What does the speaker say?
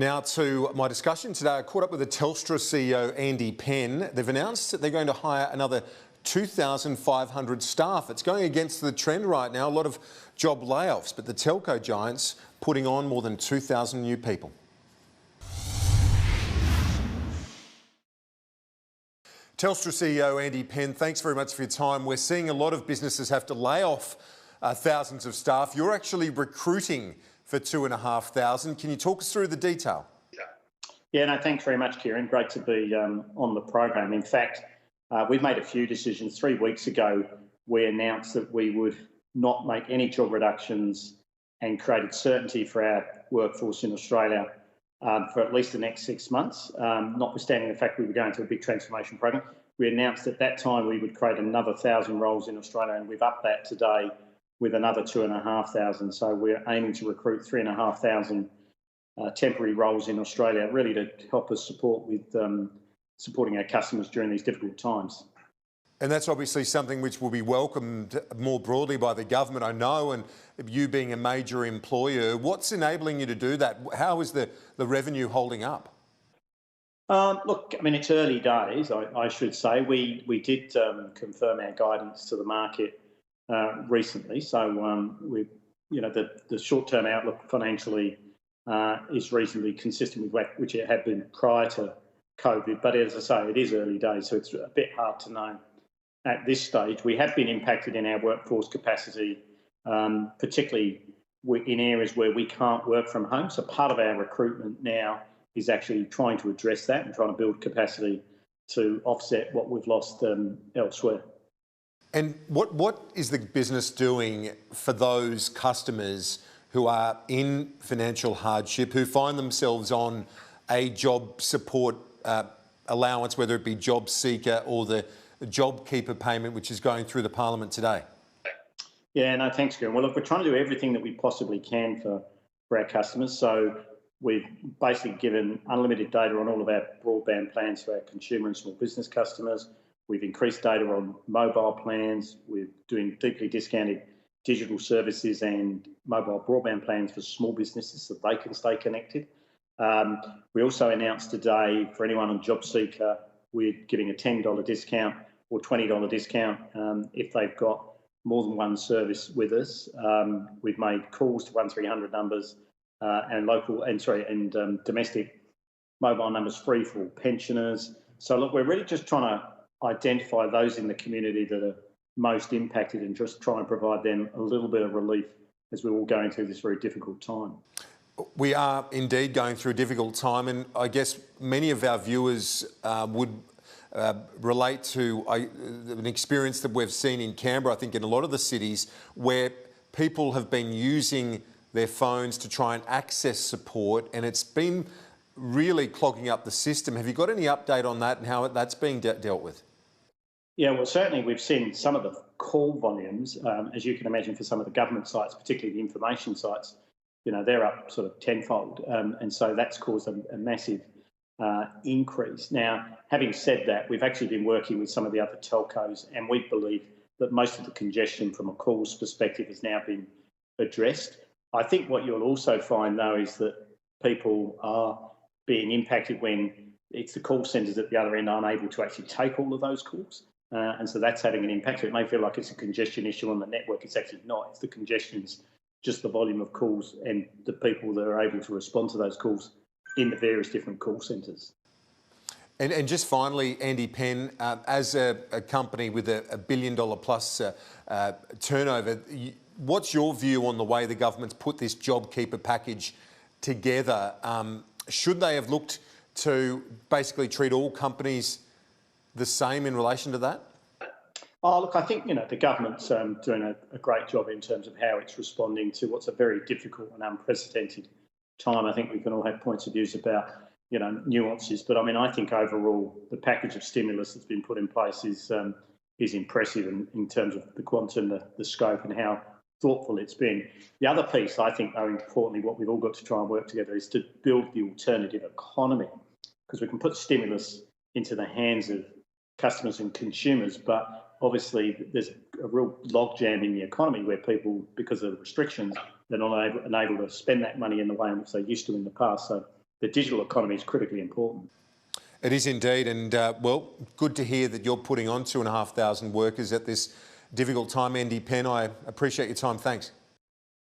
Now to my discussion today, I caught up with the Telstra CEO Andy Pen. They've announced that they're going to hire another 2,500 staff. It's going against the trend right now, a lot of job layoffs, but the telco giant's putting on more than 2,000 new people. Telstra CEO Andy Pen, thanks very much for your time. We're seeing a lot of businesses have to lay off thousands of staff. You're actually recruiting for 2,500. Can you talk us through the detail? Yeah, no, thanks very much, Kieran. Great to be on the program. In fact, we've made a few decisions. 3 weeks ago, we announced that we would not make any job reductions and created certainty for our workforce in Australia for at least the next 6 months, notwithstanding the fact we were going through a big transformation program. We announced at that time we would create another 1,000 roles in Australia, and we've upped that today with another 2,500. So we're aiming to recruit 3,500 temporary roles in Australia, really to help us support with supporting our customers during these difficult times. And that's obviously something which will be welcomed more broadly by the government, I know, and you being a major employer. What's enabling you to do that? How is the revenue holding up? Look, I mean, it's early days, I should say. We did confirm our guidance to the market recently. So, the short-term outlook financially is reasonably consistent with which it had been prior to COVID. But as I say, it is early days, so it's a bit hard to know at this stage. We have been impacted in our workforce capacity, particularly in areas where we can't work from home. So part of our recruitment now is actually trying to address that and trying to build capacity to offset what we've lost elsewhere. And what is the business doing for those customers who are in financial hardship, who find themselves on a job support allowance, whether it be job seeker or the JobKeeper payment, which is going through the Parliament today? Yeah, no, thanks, Kieran. Well, look, we're trying to do everything that we possibly can for our customers. So we've basically given unlimited data on all of our broadband plans for our consumer and small business customers. We've increased data on mobile plans. We're doing deeply discounted digital services and mobile broadband plans for small businesses so they can stay connected. We also announced today for anyone on JobSeeker, we're giving a $10 discount or $20 discount if they've got more than one service with us. We've made calls to 1300 numbers and domestic mobile numbers free for pensioners. So look, we're really just trying to identify those in the community that are most impacted and just try and provide them a little bit of relief as we're all going through this very difficult time. We are indeed going through a difficult time, and I guess many of our viewers would relate to an experience that we've seen in Canberra, I think in a lot of the cities, where people have been using their phones to try and access support, and it's been really clogging up the system. Have you got any update on that and how that's being dealt with? Yeah, well, certainly we've seen some of the call volumes, as you can imagine, for some of the government sites, particularly the information sites, they're up sort of tenfold. And so that's caused a massive increase. Now, having said that, we've actually been working with some of the other telcos, and we believe that most of the congestion from a calls perspective has now been addressed. I think what you'll also find, though, is that people are being impacted when it's the call centres at the other end aren't able to actually take all of those calls. And so that's having an impact. So it may feel like it's a congestion issue on the network. It's actually not. It's the congestion's just the volume of calls and the people that are able to respond to those calls in the various different call centres. And just finally, Andy Pen, as a company with a $1 billion plus turnover, what's your view on the way the government's put this JobKeeper package together? Should they have looked to basically treat all companies the same in relation to that? Oh, look, I think, the government's doing a great job in terms of how it's responding to what's a very difficult and unprecedented time. I think we can all have points of views about, nuances, but I mean, I think overall the package of stimulus that's been put in place is impressive in terms of the quantum, the scope and how thoughtful it's been. The other piece, I think, though, importantly, what we've all got to try and work together is to build the alternative economy, because we can put stimulus into the hands of customers and consumers, but obviously there's a real logjam in the economy where people, because of restrictions, they're not able to spend that money in the way in which they used to in the past. So the digital economy is critically important. It is indeed, and well, good to hear that you're putting on 2,500 workers at this difficult time. Andy Pen, I appreciate your time. Thanks.